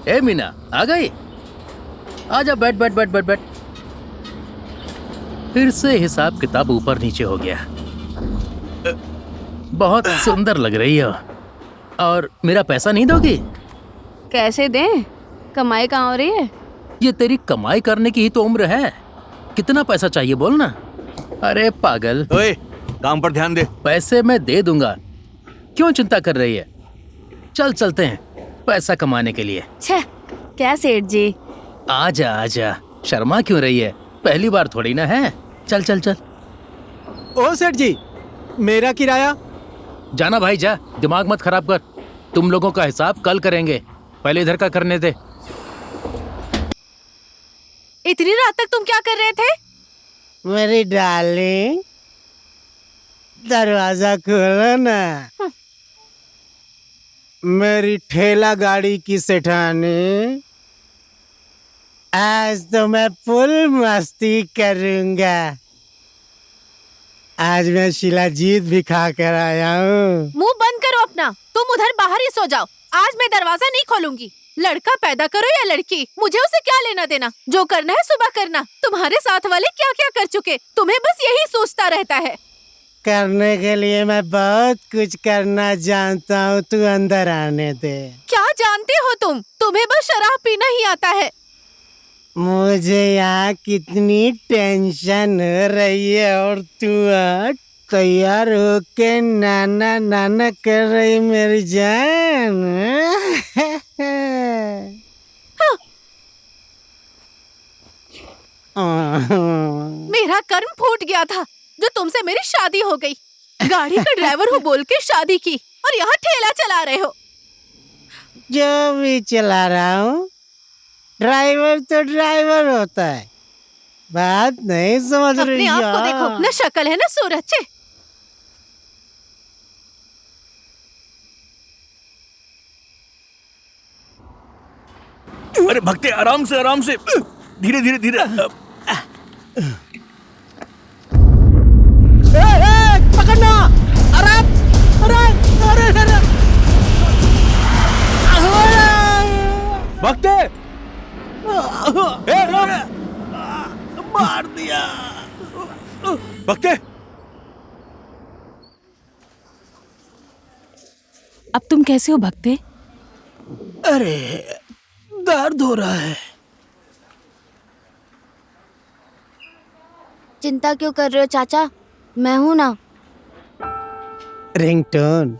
ए मीना, आ गई? आजा, बैठ बैठ बैठ बैठ बैठ। फिर से हिसाब किताब ऊपर नीचे हो गया। बहुत सुंदर लग रही हो। और मेरा पैसा नहीं दोगी? कैसे दें? कमाई कहाँ हो रही है? ये तेरी कमाई करने की ही तो उम्र है। कितना पैसा चाहिए बोल ना। अरे पागल। ओए, काम पर ध्यान दे। पैसे मैं दे दूंगा, क्यों चिंता कर रही है? चल चलते हैं पैसा कमाने के लिए। छह, क्या सेठ जी? आजा आजा, शर्मा क्यों रही है? पहली बार थोड़ी ना है। चल चल चल। ओ सेठ जी, मेरा किराया? जाना भाई, जा, दिमाग मत खराब कर। तुम लोगों का हिसाब कल करेंगे, पहले इधर का करने दे। इतनी रात तक तुम क्या कर रहे थे? मेरी डार्लिंग, दरवाजा खोलो ना। मेरी ठेला गाड़ी की सेठानी, आज तो मैं फुल मस्ती करूंगा। आज मैं शिलाजीत भी खा कर आया हूँ। मुंह बंद करो अपना। तुम उधर बाहर ही सो जाओ। आज मैं दरवाजा नहीं खोलूंगी। लड़का पैदा करो या लड़की, मुझे उसे क्या लेना देना। जो करना है सुबह करना। तुम्हारे साथ वाले क्या क्या कर चुके, तुम्हें बस यही सोचता रहता है। करने के लिए मैं बहुत कुछ करना जानता हूँ, तू अंदर आने दे। क्या जानते हो तुम? तुम्हें बस शराब पीना ही आता है। मुझे यहाँ कितनी टेंशन हो रही है और तू आज तैयार होके नाना नाना कर रही मेरी जान। मेरा कर्म फूट गया था जो तुमसे मेरी शादी हो गई। गाड़ी का ड्राइवर हो बोल के शादी की और यहाँ ठेला चला रहे हो। जो भी चला रहा हूँ, ड्राइवर तो ड्राइवर होता है। बात नहीं समझ रही अपने आप को देखो, न शक्ल है न सूरत। छे। अरे भक्ते, आराम से, धीरे धीरे धीरे। पकड़ना! अरे अरे अरे अरे! भक्ते, मार दिया। भक्ते, अब तुम कैसे हो भक्ते? अरे दर्द हो रहा है। चिंता क्यों कर रहे हो चाचा? मैं हूं ना। रिंगटोन।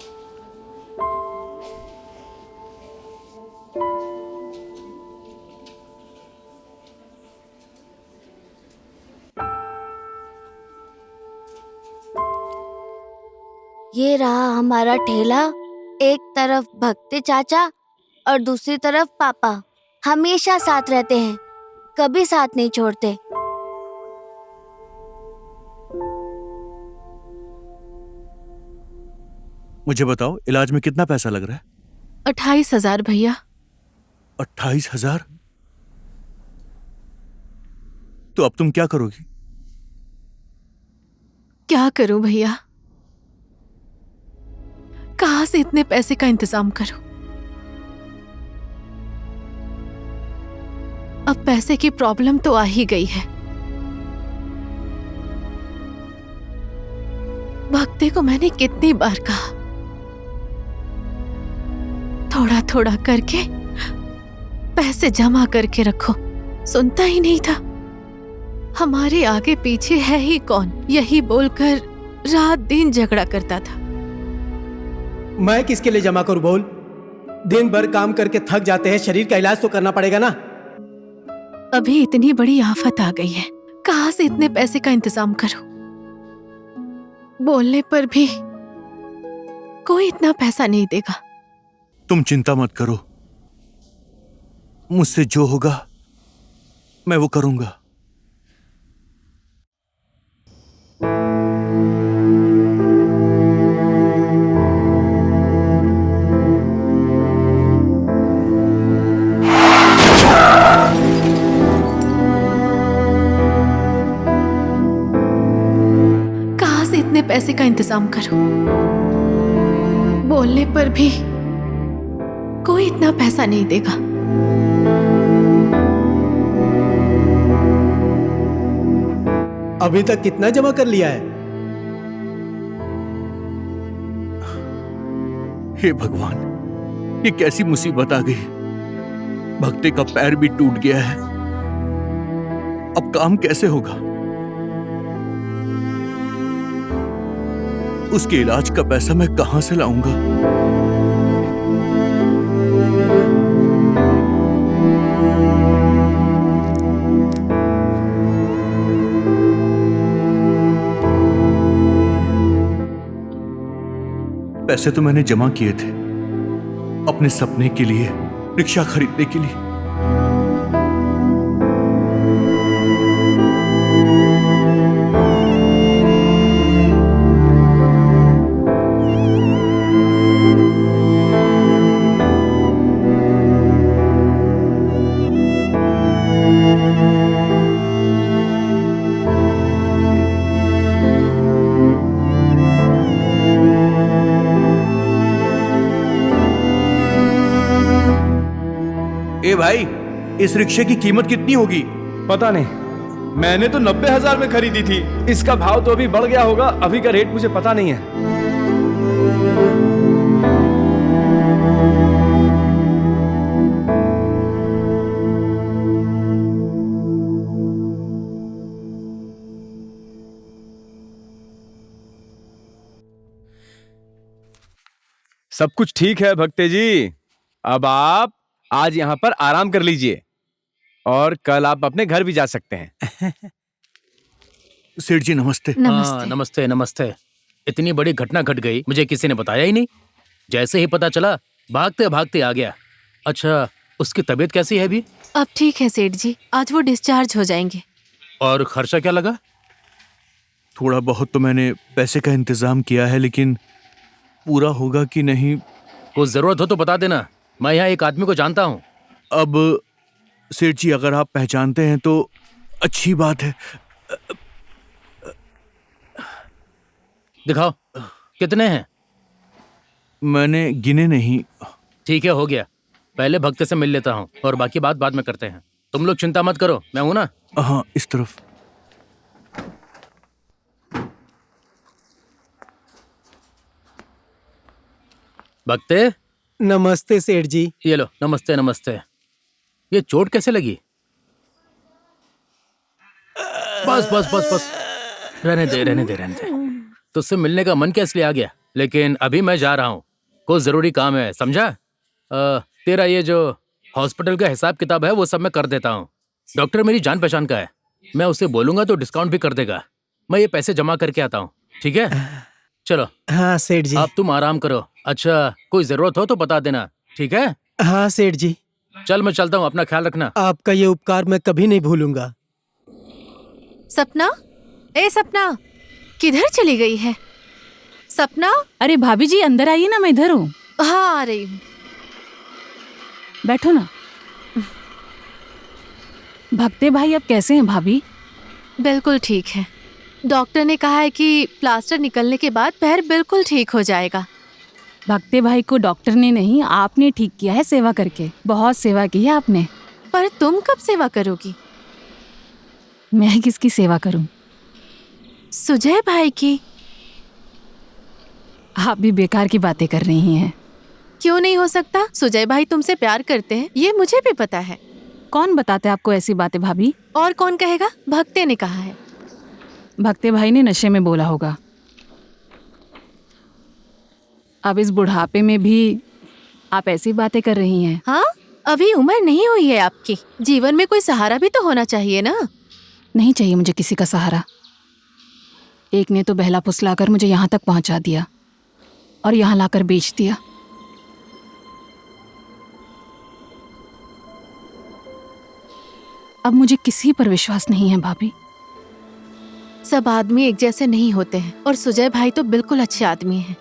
ये रहा हमारा ठेला। एक तरफ भक्ते चाचा और दूसरी तरफ पापा। हमेशा साथ रहते हैं, कभी साथ नहीं छोड़ते। मुझे बताओ, इलाज में कितना पैसा लग रहा है? 28,000 भैया। 28,000? तो अब तुम क्या करोगी? क्या करूं भैया, कहां से इतने पैसे का इंतजाम करूं? अब पैसे की प्रॉब्लम तो आ ही गई है। भक्ते को मैंने कितनी बार कहा, थोड़ा थोड़ा करके पैसे जमा करके रखो, सुनता ही नहीं था। हमारे आगे पीछे है ही कौन, यही बोलकर रात दिन झगड़ा करता था। मैं किसके लिए जमा करूं बोल? दिन भर काम करके थक जाते हैं, शरीर का इलाज तो करना पड़ेगा ना। अभी इतनी बड़ी आफत आ गई है, कहां से इतने पैसे का इंतजाम करूं? बोलने पर भी कोई इतना पैसा नहीं देगा। तुम चिंता मत करो, मुझसे जो होगा मैं वो करूंगा। पैसे का इंतजाम करो। बोलने पर भी कोई इतना पैसा नहीं देगा। अभी तक कितना जमा कर लिया है? हे भगवान, ये कैसी मुसीबत आ गई। भक्ति का पैर भी टूट गया है। अब काम कैसे होगा? उसके इलाज का पैसा मैं कहां से लाऊंगा? पैसे तो मैंने जमा किए थे अपने सपने के लिए, रिक्शा खरीदने के लिए। ए भाई, इस रिक्शे की कीमत कितनी होगी? पता नहीं, मैंने तो 90,000 में खरीदी थी। इसका भाव तो अभी बढ़ गया होगा, अभी का रेट मुझे पता नहीं है। सब कुछ ठीक है भक्ते जी, अब आप आज यहाँ पर आराम कर लीजिए और कल आप अपने घर भी जा सकते हैं। सेठ जी नमस्ते। हाँ, नमस्ते नमस्ते। इतनी बड़ी घटना घट गई, मुझे किसी ने बताया ही नहीं। जैसे ही पता चला भागते भागते आ गया। अच्छा, उसकी तबीयत कैसी है अभी? अब ठीक है सेठ जी, आज वो डिस्चार्ज हो जाएंगे। और खर्चा क्या लगा? थोड़ा बहुत तो मैंने पैसे का इंतजाम किया है, लेकिन पूरा होगा कि नहीं। कुछ जरूरत हो तो बता देना, मैं यहाँ एक आदमी को जानता हूँ। अब सेठ जी अगर आप पहचानते हैं तो अच्छी बात है। दिखाओ कितने हैं। मैंने गिने नहीं। ठीक है, हो गया। पहले भक्त से मिल लेता हूँ और बाकी बात बाद में करते हैं। तुम लोग चिंता मत करो, मैं हूं ना। हाँ, इस तरफ। भक्ते, नमस्ते सेठ जी। ये लो। नमस्ते नमस्ते। ये चोट कैसे लगी? बस बस बस बस, रहने दे रहने दे रहने दे। तुझसे मिलने का मन कैसे आ गया, लेकिन अभी मैं जा रहा हूँ, कुछ जरूरी काम है, समझा? तेरा ये जो हॉस्पिटल का हिसाब किताब है वो सब मैं कर देता हूँ। डॉक्टर मेरी जान पहचान का है, मैं उसे बोलूंगा तो डिस्काउंट भी कर देगा। मैं ये पैसे जमा करके आता हूँ, ठीक है? चलो। हाँ सेठ जी। अब तुम आराम करो। अच्छा, कोई जरूरत हो तो बता देना, ठीक है? हाँ सेठ जी। चल मैं चलता हूँ, अपना ख्याल रखना। आपका ये उपकार मैं कभी नहीं भूलूंगा। सपना, ए सपना, किधर चली गई है? सपना। अरे भाभी जी अंदर आइए ना, मैं इधर हूँ। हाँ आ रही हूँ। बैठो ना। भक्ते भाई अब कैसे हैं भाभी? बिल्कुल ठीक है। डॉक्टर ने कहा है कि प्लास्टर निकलने के बाद पैर बिल्कुल ठीक हो जाएगा। भक्ते भाई को डॉक्टर ने नहीं, आपने ठीक किया है सेवा करके। बहुत सेवा की है आपने। पर तुम कब सेवा करोगी? मैं किसकी सेवा करूं? सुजय भाई की। आप भी बेकार की बातें कर रही हैं। क्यों नहीं हो सकता? सुजय भाई तुमसे प्यार करते हैं, ये मुझे भी पता है। कौन बताते आपको ऐसी बातें भाभी? और कौन कहेगा? भक्ते ने कहा है। भक्ते भाई ने नशे में बोला होगा। अब इस बुढ़ापे में भी आप ऐसी बातें कर रही हैं। हाँ, अभी उम्र नहीं हुई है आपकी। जीवन में कोई सहारा भी तो होना चाहिए ना। नहीं चाहिए मुझे किसी का सहारा। एक ने तो बहला फुसलाकर मुझे यहाँ तक पहुँचा दिया और यहाँ लाकर बेच दिया। अब मुझे किसी पर विश्वास नहीं है भाभी। सब आदमी एक जैसे नहीं होते हैं और सुजय भाई तो बिल्कुल अच्छे आदमी हैं।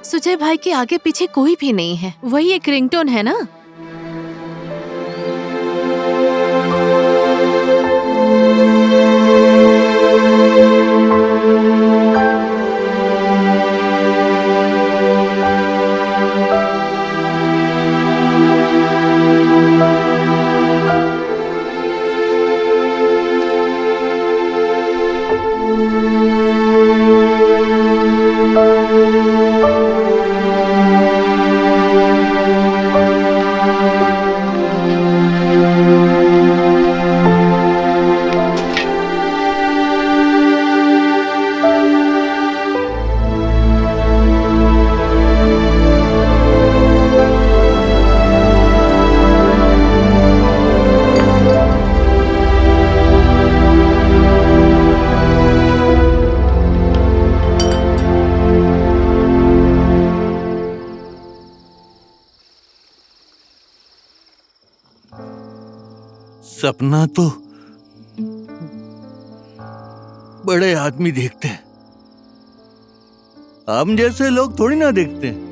सुजय भाई के आगे पीछे कोई भी नहीं है, वही एक रिंगटोन है ना। सपना तो बड़े आदमी देखते हैं, हम जैसे लोग थोड़ी ना देखते हैं।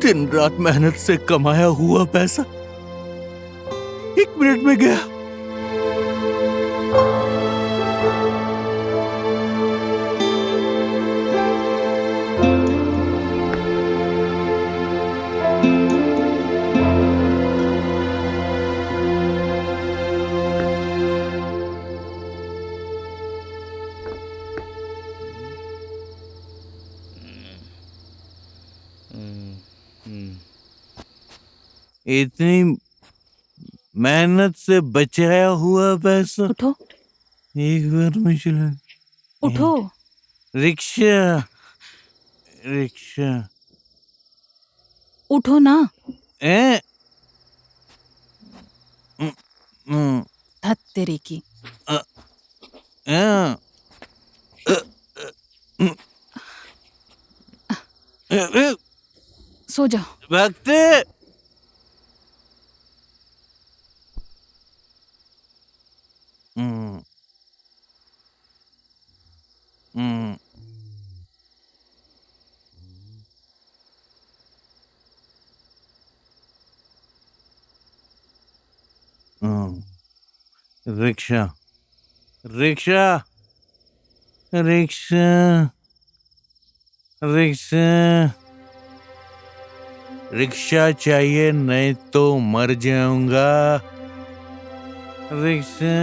दिन रात मेहनत से कमाया हुआ पैसा 1 मिनट में गया। इतनी मेहनत से बचाया हुआ पैसा उठो, एक बार में चला। उठो। रिक्शा रिक्शा उठो ना। ए धत तेरे की। सो जाओ। भक्ति rickshaw rickshaw rickshaw rickshaw rickshaw चाहिए, नहीं तो मर जाऊंगा। रिक्शा